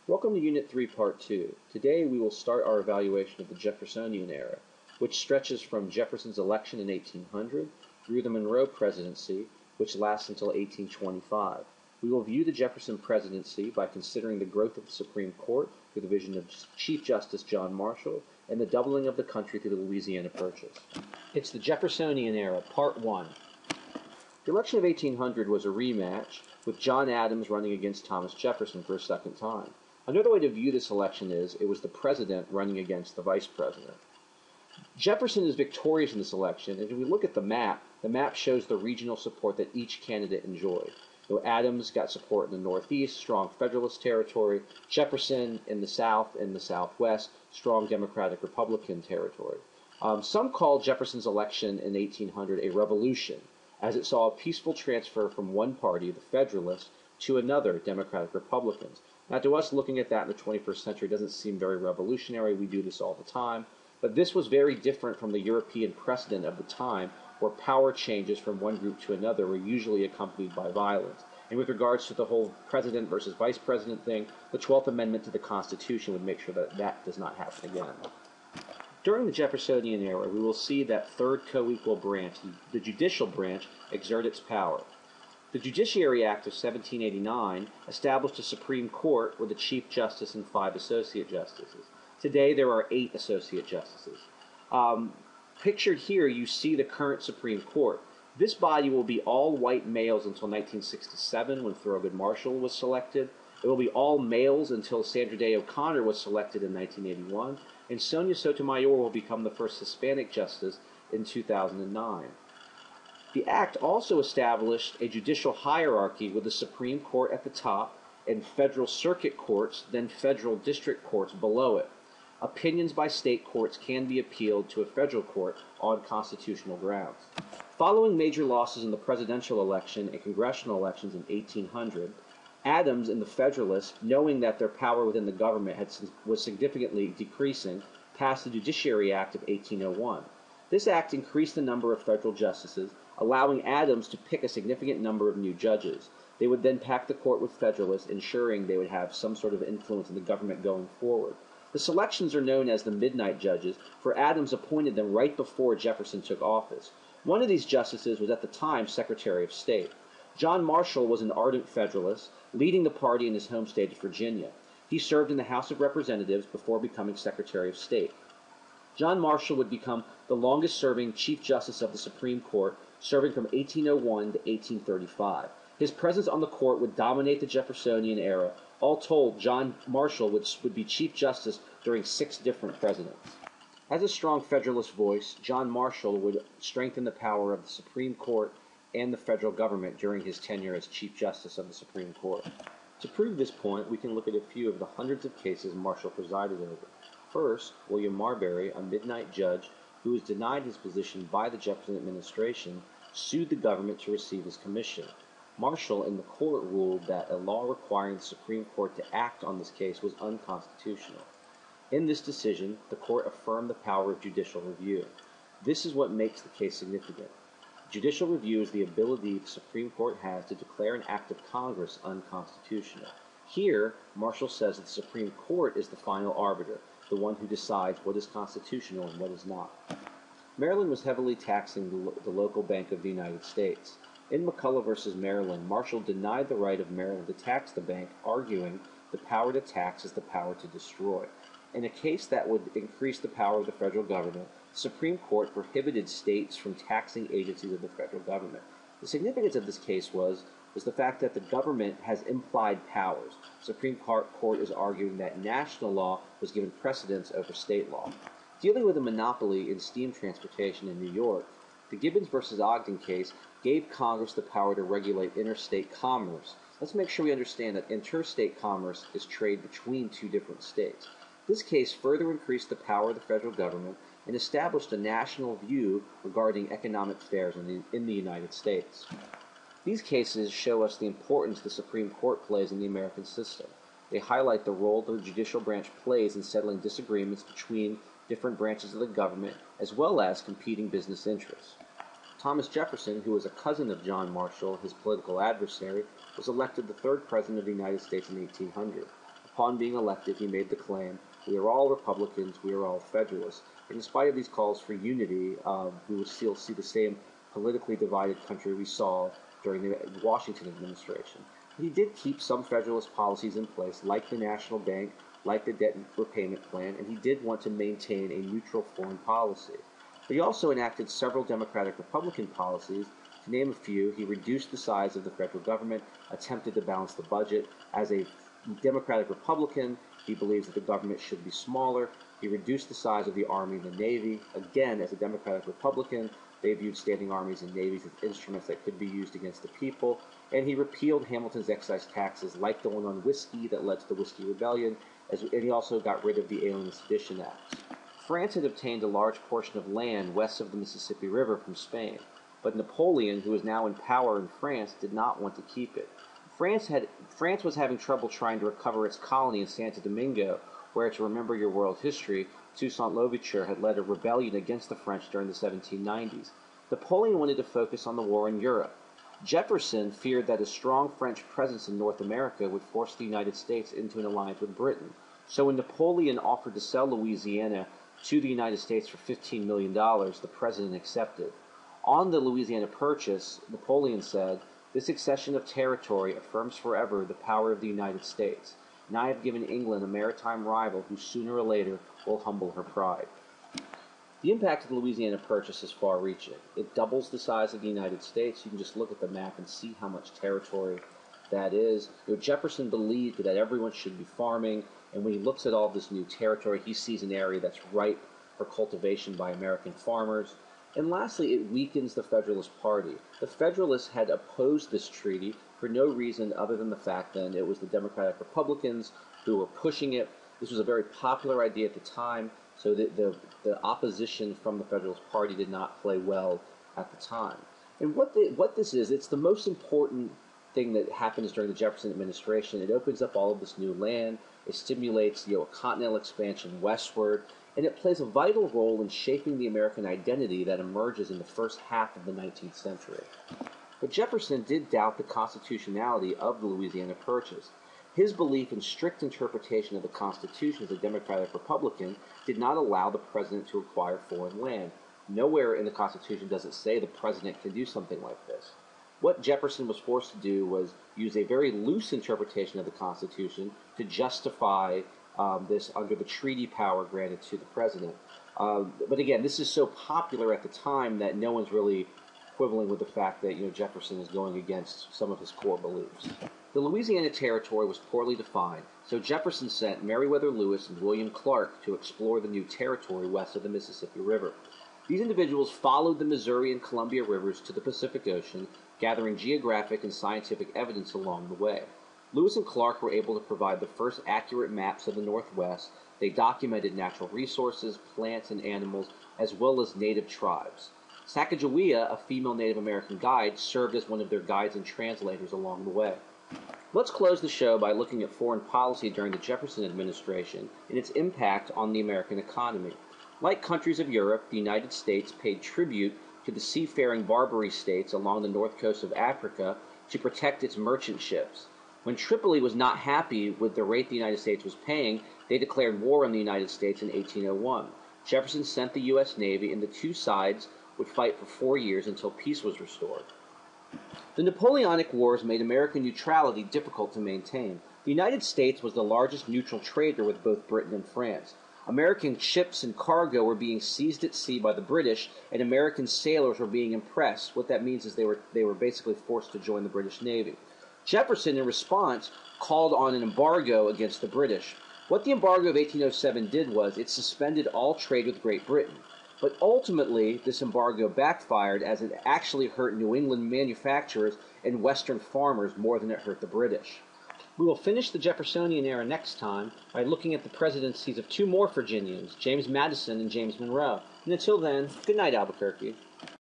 Welcome to Unit 3, Part 2. Today we will start our evaluation of the Jeffersonian era, which stretches from Jefferson's election in 1800 through the Monroe presidency, which lasts until 1825. We will view the Jefferson presidency by considering the growth of the Supreme Court through the vision of Chief Justice John Marshall and the doubling of the country through the Louisiana Purchase. It's the Jeffersonian era, Part 1. The election of 1800 was a rematch, with John Adams running against Thomas Jefferson for a second time. Another way to view this election is it was the president running against the vice president. Jefferson is victorious in this election, and if we look at the map shows the regional support that each candidate enjoyed. So Adams got support in the Northeast, strong Federalist territory. Jefferson in the South and the Southwest, strong Democratic Republican territory. Some call Jefferson's election in 1800 a revolution, as it saw a peaceful transfer from one party, the Federalists, to another, Democratic Republicans. Now, to us, looking at that in the 21st century doesn't seem very revolutionary. We do this all the time. But this was very different from the European precedent of the time, where power changes from one group to another were usually accompanied by violence. And with regards to the whole president versus vice president thing, the 12th Amendment to the Constitution would make sure that that does not happen again. During the Jeffersonian era, we will see that third co-equal branch, the judicial branch, exert its power. The Judiciary Act of 1789 established a Supreme Court with a Chief Justice and 5 Associate Justices. Today, there are 8 Associate Justices. Pictured here, you see the current Supreme Court. This body will be all white males until 1967, when Thurgood Marshall was selected. It will be all males until Sandra Day O'Connor was selected in 1981, and Sonia Sotomayor will become the first Hispanic justice in 2009. The Act also established a judicial hierarchy with the Supreme Court at the top and federal circuit courts, then federal district courts below it. Opinions by state courts can be appealed to a federal court on constitutional grounds. Following major losses in the presidential election and congressional elections in 1800, Adams and the Federalists, knowing that their power within the government was significantly decreasing, passed the Judiciary Act of 1801. This act increased the number of federal justices, allowing Adams to pick a significant number of new judges. They would then pack the court with Federalists, ensuring they would have some sort of influence in the government going forward. The selections are known as the Midnight Judges, for Adams appointed them right before Jefferson took office. One of these justices was at the time Secretary of State. John Marshall was an ardent Federalist, leading the party in his home state of Virginia. He served in the House of Representatives before becoming Secretary of State. John Marshall would become the longest-serving Chief Justice of the Supreme Court, serving from 1801 to 1835. His presence on the court would dominate the Jeffersonian era. All told, John Marshall would be Chief Justice during 6 different presidents. As a strong Federalist voice, John Marshall would strengthen the power of the Supreme Court and the federal government during his tenure as Chief Justice of the Supreme Court. To prove this point, we can look at a few of the hundreds of cases Marshall presided over. First, William Marbury, a midnight judge who was denied his position by the Jefferson administration, sued the government to receive his commission. Marshall in the court ruled that a law requiring the Supreme Court to act on this case was unconstitutional. In this decision, the court affirmed the power of judicial review. This is what makes the case significant. Judicial review is the ability the Supreme Court has to declare an act of Congress unconstitutional. Here, Marshall says that the Supreme Court is the final arbiter, the one who decides what is constitutional and what is not. Maryland was heavily taxing the local bank of the United States. In McCulloch v. Maryland, Marshall denied the right of Maryland to tax the bank, arguing the power to tax is the power to destroy. In a case that would increase the power of the federal government, the Supreme Court prohibited states from taxing agencies of the federal government. The significance of this case was the fact that the government has implied powers. The Supreme Court is arguing that national law was given precedence over state law. Dealing with a monopoly in steam transportation in New York, the Gibbons v. Ogden case gave Congress the power to regulate interstate commerce. Let's make sure we understand that interstate commerce is trade between 2 different states. This case further increased the power of the federal government and established a national view regarding economic affairs in the United States. These cases show us the importance the Supreme Court plays in the American system. They highlight the role the judicial branch plays in settling disagreements between different branches of the government, as well as competing business interests. Thomas Jefferson, who was a cousin of John Marshall, his political adversary, was elected the 3rd President of the United States in 1800. Upon being elected, he made the claim, "We are all Republicans, we are all Federalists." And in spite of these calls for unity, we would still see the same politically divided country we saw during the Washington administration. He did keep some Federalist policies in place, like the National Bank, like the debt repayment plan, and he did want to maintain a neutral foreign policy. But he also enacted several Democratic-Republican policies. To name a few, he reduced the size of the federal government, attempted to balance the budget. As a Democratic-Republican, he believes that the government should be smaller. He reduced the size of the Army and the Navy. Again, as a Democratic-Republican, they viewed standing armies and navies as instruments that could be used against the people. And he repealed Hamilton's excise taxes, like the one on whiskey that led to the Whiskey Rebellion, and he also got rid of the Alien and Sedition Acts. France had obtained a large portion of land west of the Mississippi River from Spain, but Napoleon, who was now in power in France, did not want to keep it. France was having trouble trying to recover its colony in Santo Domingo, where, to remember your world history, Toussaint Louverture had led a rebellion against the French during the 1790s. Napoleon wanted to focus on the war in Europe. Jefferson feared that a strong French presence in North America would force the United States into an alliance with Britain. So when Napoleon offered to sell Louisiana to the United States for $15 million, the president accepted. On the Louisiana Purchase, Napoleon said, "This accession of territory affirms forever the power of the United States, and I have given England a maritime rival who sooner or later will humble her pride." The impact of the Louisiana Purchase is far-reaching. It doubles the size of the United States. You can just look at the map and see how much territory that is. Jefferson believed that everyone should be farming, and when he looks at all this new territory, he sees an area that's ripe for cultivation by American farmers. And lastly, it weakens the Federalist Party. The Federalists had opposed this treaty for no reason other than the fact that it was the Democratic Republicans who were pushing it. This was a very popular idea at the time, so the opposition from the Federalist Party did not play well at the time. And what this is, it's the most important thing that happens during the Jefferson administration. It opens up all of this new land. It stimulates a continental expansion westward, and it plays a vital role in shaping the American identity that emerges in the first half of the 19th century. But Jefferson did doubt the constitutionality of the Louisiana Purchase. His belief in strict interpretation of the Constitution as a Democratic Republican did not allow the president to acquire foreign land. Nowhere in the Constitution does it say the president can do something like this. What Jefferson was forced to do was use a very loose interpretation of the Constitution to justify this under the treaty power granted to the president. But again, this is so popular at the time that no one's really quibbling with the fact that Jefferson is going against some of his core beliefs. The Louisiana Territory was poorly defined, so Jefferson sent Meriwether Lewis and William Clark to explore the new territory west of the Mississippi River. These individuals followed the Missouri and Columbia rivers to the Pacific Ocean, gathering geographic and scientific evidence along the way. Lewis and Clark were able to provide the first accurate maps of the Northwest. They documented natural resources, plants, and animals, as well as native tribes. Sacagawea, a female Native American guide, served as one of their guides and translators along the way. Let's close the show by looking at foreign policy during the Jefferson administration and its impact on the American economy. Like countries of Europe, the United States paid tribute to the seafaring Barbary states along the north coast of Africa to protect its merchant ships. When Tripoli was not happy with the rate the United States was paying, they declared war on the United States in 1801. Jefferson sent the U.S. Navy, and the two sides would fight for 4 years until peace was restored. The Napoleonic Wars made American neutrality difficult to maintain. The United States was the largest neutral trader with both Britain and France. American ships and cargo were being seized at sea by the British, and American sailors were being impressed. What that means is they were basically forced to join the British Navy. Jefferson, in response, called on an embargo against the British. What the embargo of 1807 did was it suspended all trade with Great Britain. But ultimately, this embargo backfired as it actually hurt New England manufacturers and Western farmers more than it hurt the British. We will finish the Jeffersonian era next time by looking at the presidencies of two more Virginians, James Madison and James Monroe. And until then, good night, Albuquerque.